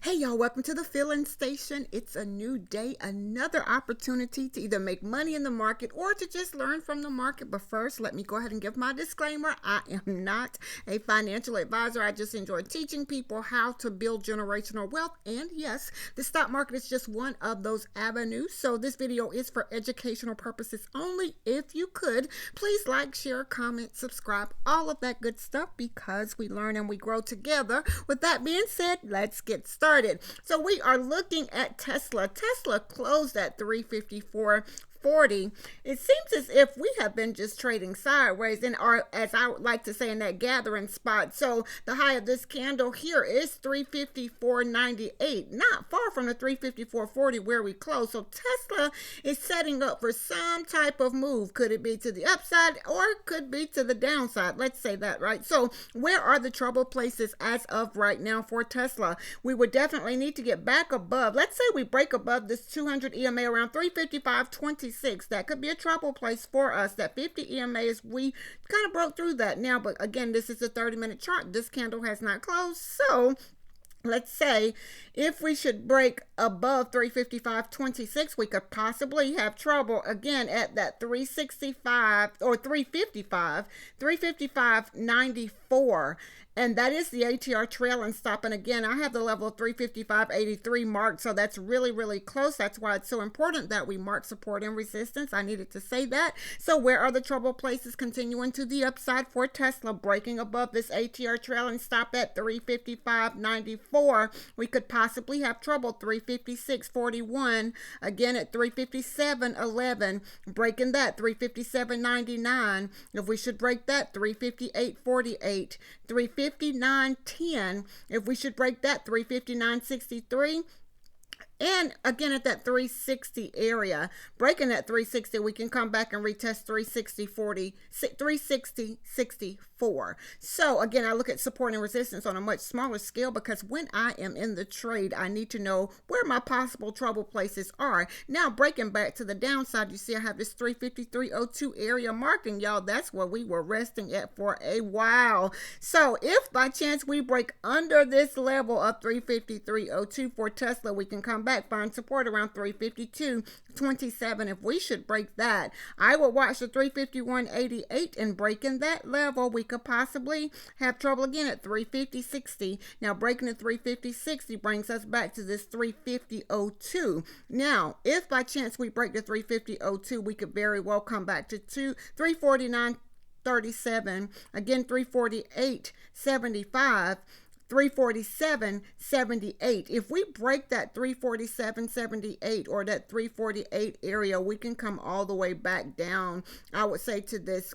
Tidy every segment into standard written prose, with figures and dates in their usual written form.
Hey y'all, welcome to the Filling Station. It's a new day, another opportunity to either make money in the market or to just learn from the market. But first, let me go ahead and give my disclaimer. I am not a financial advisor. I just enjoy teaching people how to build generational wealth. And yes, the stock market is just one of those avenues. So this video is for educational purposes only. If you could, please like, share, comment, subscribe, all of that good stuff because we learn and we grow together. With that being said, let's get started. So we are looking at Tesla. Tesla closed at 354.40. It seems as if we have been just trading sideways and are, as I would like to say, in that gathering spot. So the high of this candle here is 354.98, not far from the 354.40 where we closed. So Tesla is setting up for some type of move. Could it be to the upside or it could be to the downside? Let's say that, right? So where are the trouble places as of right now for Tesla? We would definitely need to get back above. Let's say we break above this 200 EMA around 355.26. That could be a trouble place for us. That 50 EMA is, we kind of broke through that now, but again, this is a 30-minute chart. This candle has not closed. So let's say if we should break above 355.26, we could possibly have trouble again at that 365 or 355.94. And that is the ATR trail and stop. And again, I have the level of 355.83 marked. So that's really, really close. That's why it's so important that we mark support and resistance. I needed to say that. So where are the trouble places? Continuing to the upside for Tesla, breaking above this ATR trail and stop at 355.94. We could possibly have trouble 356.41. Again at 357.11. Breaking that 357.99. If we should break that 358.48. 359.10. If we should break that 359.63. And again, at that 360 area, breaking that 360, we can come back and retest 360.64. So again, I look at support and resistance on a much smaller scale because when I am in the trade, I need to know where my possible trouble places are. Now, breaking back to the downside, you see I have this 353.02 area marked, and y'all, that's where we were resting at for a while. So if by chance we break under this level of 353.02 for Tesla, we can come back, find support around 352.27. If we should break that, I will watch the 351.88, and breaking that level, we could possibly have trouble again at 350.60. Now breaking the 350.60 brings us back to this 350.02. Now if by chance we break the 350.02, we could very well come back to 349.37, again 348.75, 347.78. If we break that 347.78 or that 348 area, we can come all the way back down, I would say, to this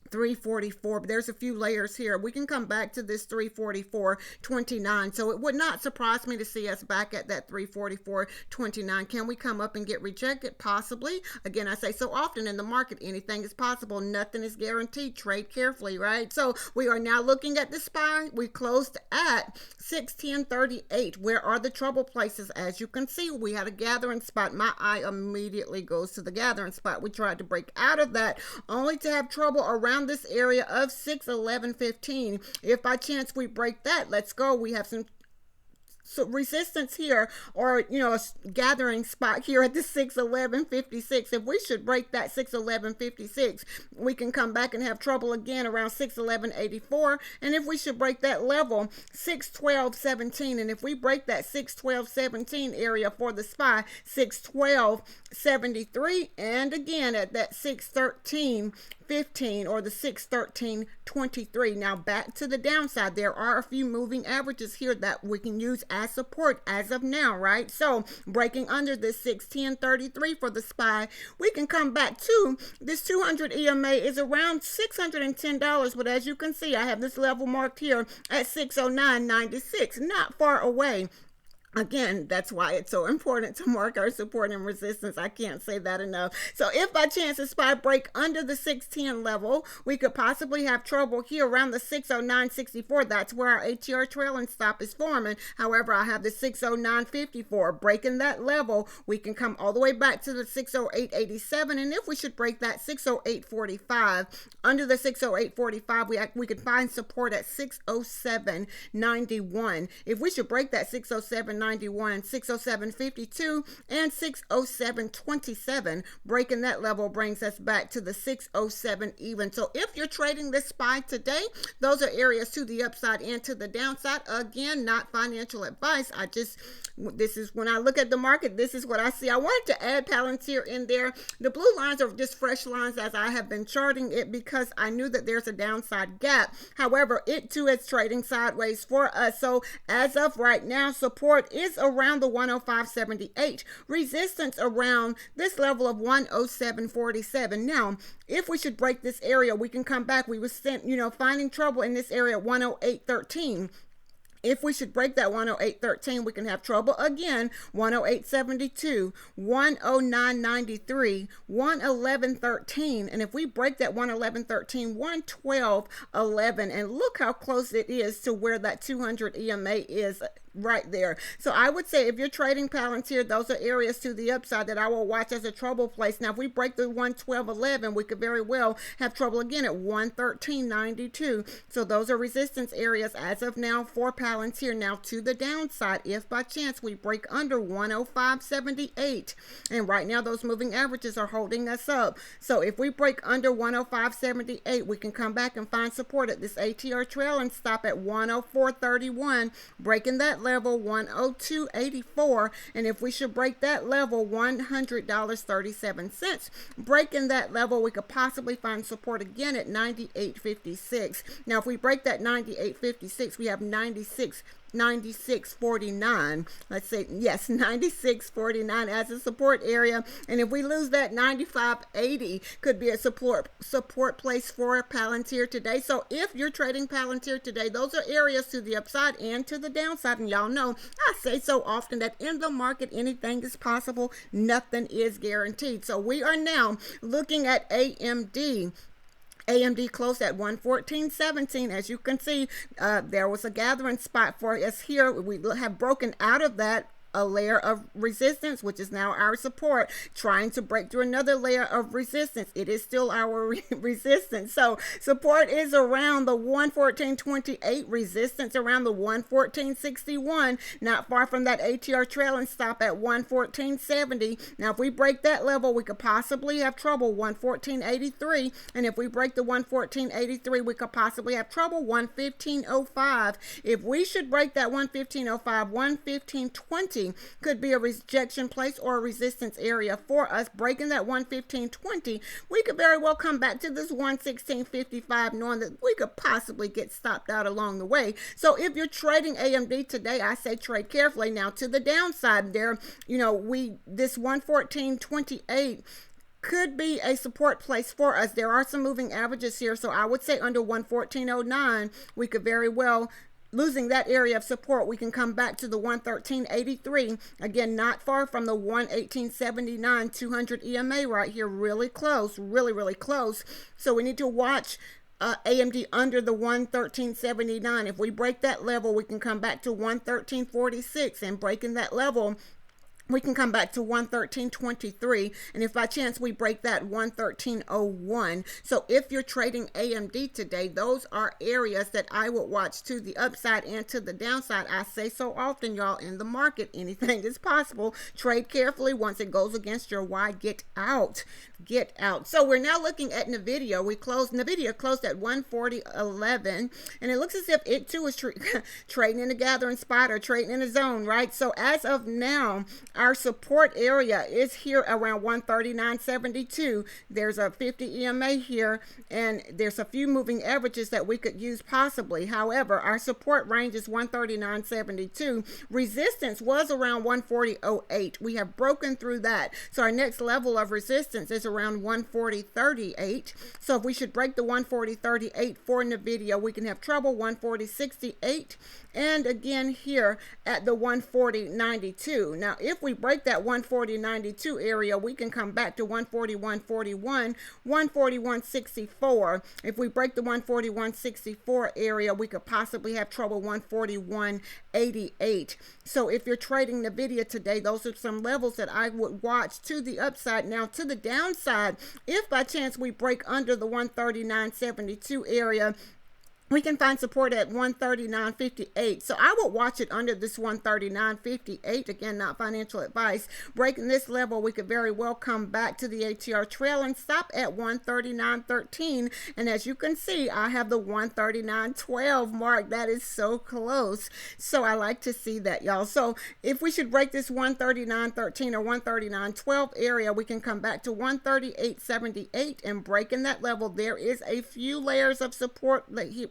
344, but there's a few layers here. We can come back to this 344.29. So it would not surprise me to see us back at that 344.29. Can we come up and get rejected? Possibly. Again, I say so often in the market, anything is possible. Nothing is guaranteed. Trade carefully, right? So we are now looking at the SPY. We closed at 610.38. Where are the trouble places? As you can see, we had a gathering spot. My eye immediately goes to the gathering spot. We tried to break out of that only to have trouble around this area of 611.15. If by chance we break that, let's go. We have some resistance here, or a gathering spot here at the 611.56. If we should break that 611.56, we can come back and have trouble again around 611.84. And if we should break that level, 612.17. And if we break that 612.17 area for the SPY, 612.73, and again at that 613.15 or the 613.23. Now back to the downside, there are a few moving averages here that we can use as support as of now, right? So breaking under this 610.33 for the SPY, we can come back to this 200 EMA is around $610, but as you can see, I have this level marked here at 609.96, not far away. Again, that's why it's so important to mark our support and resistance. I can't say that enough. So if by chance the SPY break under the 610 level, we could possibly have trouble here around the 609.64. That's where our ATR trailing stop is forming. However, I have the 609.54. Breaking that level, we can come all the way back to the 608.87. And if we should break that 608.45, under the 608.45, we could find support at 607.91. If we should break that 607.91, 607.52, and 607.27, breaking that level brings us back to the 607 even. So if you're trading this SPY today, those are areas to the upside and to the downside. Again, not financial advice. This is when I look at the market, this is what I see. I wanted to add Palantir in there. The blue lines are just fresh lines as I have been charting it because I knew that there's a downside gap. However, it too is trading sideways for us. So as of right now, support is around the 105.78, resistance around this level of 107.47. Now, if we should break this area, we can come back. We were finding trouble in this area at 108.13. If we should break that 108.13, we can have trouble again. 108.72, 109.93, 111.13. And if we break that 111.13, 112.11. And look how close it is to where that 200 EMA is right there. So I would say if you're trading Palantir, those are areas to the upside that I will watch as a trouble place. Now, if we break the 112.11, we could very well have trouble again at 113.92. So those are resistance areas as of now for Palantir. Now to the downside, if by chance we break under 105.78, and right now those moving averages are holding us up. So if we break under 105.78, we can come back and find support at this ATR trail and stop at 104.31, breaking that level 102.84. And if we should break that level, $100.37, breaking that level, we could possibly find support again at 98.56. Now if we break that 98.56, we have 96.49. Let's say, yes, 96.49 as a support area. And if we lose that, 95.80 could be a support place for Palantir today. So if you're trading Palantir today, those are areas to the upside and to the downside. And y'all know I say so often that in the market, anything is possible. Nothing is guaranteed. So we are now looking at AMD. AMD closed at 114.17. As you can see, there was a gathering spot for us here. We have broken out of that a layer of resistance, which is now our support, trying to break through another layer of resistance. It is still our resistance. So support is around the 114.28, resistance around the 114.61, not far from that ATR trailing stop at 114.70. Now, if we break that level, we could possibly have trouble 114.83. And if we break the 114.83, we could possibly have trouble 115.05. If we should break that 115.05, 115.20 could be a rejection place or a resistance area for us. Breaking that 115.20, we could very well come back to this 116.55, knowing that we could possibly get stopped out along the way. So if you're trading AMD today, I say trade carefully. Now to the downside there, this 114.28 could be a support place for us. There are some moving averages here, so I would say under 114.09, we could very well, losing that area of support, we can come back to the 113.83. Again, not far from the 118.79 200 EMA right here. Really close, really close. So we need to watch AMD under the 113.79. If we break that level, we can come back to 113.46, and breaking that level, we can come back to 113.23, and if by chance we break that 113.01. So if you're trading AMD today, those are areas that I would watch to the upside and to the downside. I say so often, y'all, in the market, anything is possible. Trade carefully. Once it goes against your why, get out. Get out. So we're now looking at NVDA. NVDA closed at 140.11, and it looks as if it too is trading in a gathering spot or trading in a zone, right? So as of now, Our support area is here around 139.72. There's a 50 EMA here, and there's a few moving averages that we could use possibly. However, our support range is 139.72. Resistance was around 140.08. We have broken through that. So our next level of resistance is around 140.38. So if we should break the 140.38 for NVIDIA, we can have trouble 140.68. And again here at the 140.92. Now, if we break that 140.92 area, we can come back to 141.41, 141.64. If we break the 141.64 area, we could possibly have trouble 141.88. So if you're trading NVIDIA today, those are some levels that I would watch to the upside. Now, to the downside, if by chance we break under the 139.72 area, we can find support at 139.58. So I would watch it under this 139.58. Again, not financial advice. Breaking this level, we could very well come back to the ATR trail and stop at 139.13. And as you can see, I have the 139.12 mark. That is so close. So I like to see that, y'all. So if we should break this 139.13 or 139.12 area, we can come back to 138.78 and breaking that level. There is a few layers of support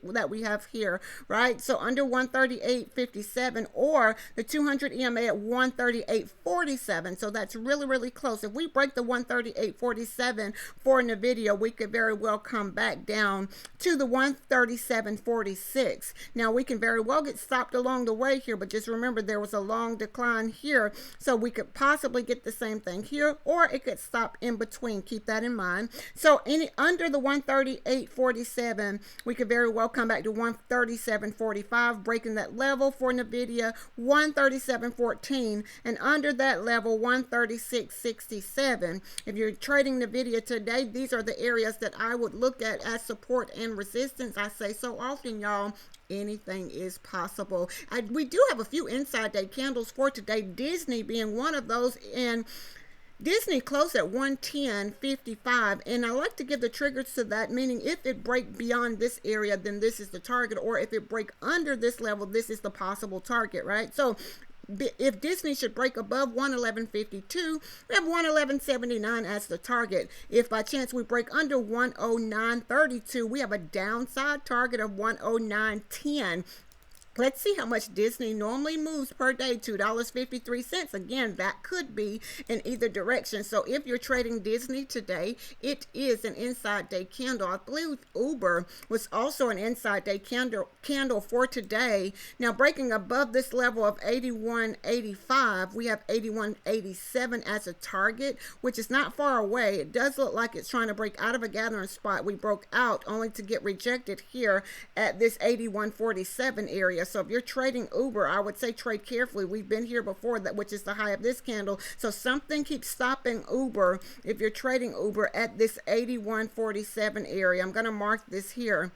that we have here, right? So under 138.57 or the 200 EMA at 138.47. So that's really, really close. If we break the 138.47 for NVIDIA, we could very well come back down to the 137.46. Now we can very well get stopped along the way here, but just remember there was a long decline here. So we could possibly get the same thing here, or it could stop in between. Keep that in mind. So under the 138.47, we could very well come back to 137.45, breaking that level for NVIDIA, 137.14, and under that level, 136.67. If you're trading NVIDIA today, these are the areas that I would look at as support and resistance. I say so often, y'all, anything is possible. We do have a few inside day candles for today, Disney being one of those, and Disney closed at 110.55, and I like to give the triggers to that, meaning if it break beyond this area, then this is the target, or if it break under this level, this is the possible target, right? So if Disney should break above 111.52, we have 111.79 as the target. If by chance we break under 109.32, we have a downside target of 109.10. Let's see how much Disney normally moves per day, $2.53. Again, that could be in either direction. So if you're trading Disney today, it is an inside day candle. I believe Uber was also an inside day candle for today. Now breaking above this level of 81.85, we have 81.87 as a target, which is not far away. It does look like it's trying to break out of a gathering spot. We broke out only to get rejected here at this 81.47 area. So if you're trading Uber, I would say trade carefully. We've been here before, that which is the high of this candle. So something keeps stopping Uber if you're trading Uber at this 81.47 area. I'm going to mark this here.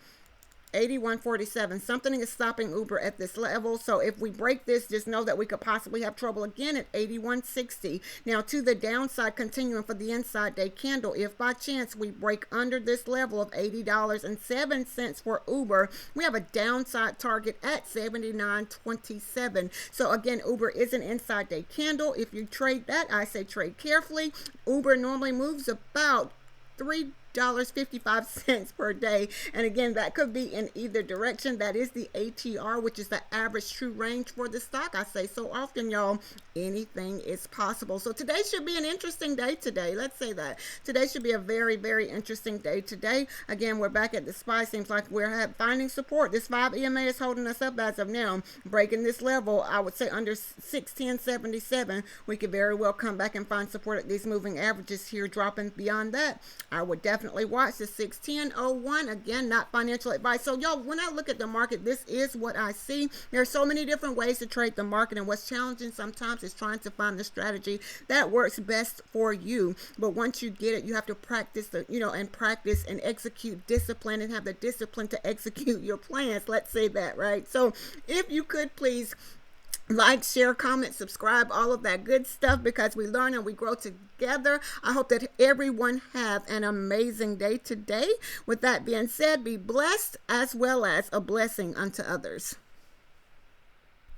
81.47. Something is stopping Uber at this level. So if we break this, just know that we could possibly have trouble again at 81.60. Now to the downside, continuing for the inside day candle, if by chance we break under this level of $80.07 for Uber, we have a downside target at 79.27. So again, Uber is an inside day candle. If you trade that, I say trade carefully. Uber normally moves about $3.55 per day, and again, that could be in either direction. That is the ATR, which is the average true range for the stock. I say so often, y'all, anything is possible. So today should be an interesting day today. Let's say that today should be a very, very interesting day today. Again, we're back at the SPY. Seems like we're finding support. This 5 EMA is holding us up as of now. Breaking this level, I would say under 610.77, we could very well come back and find support at these moving averages here. Dropping beyond that, I would definitely watch the 610.01. Again, not financial advice. So y'all, when I look at the market, this is what I see. There are so many different ways to trade the market, and what's challenging sometimes is trying to find the strategy that works best for you. But once you get it, you have to practice and practice and execute discipline, and have the discipline to execute your plans. Let's say that, right? So if you could please like, share, comment, subscribe, all of that good stuff, because we learn and we grow together. I hope that everyone have an amazing day today. With that being said, be blessed as well as a blessing unto others.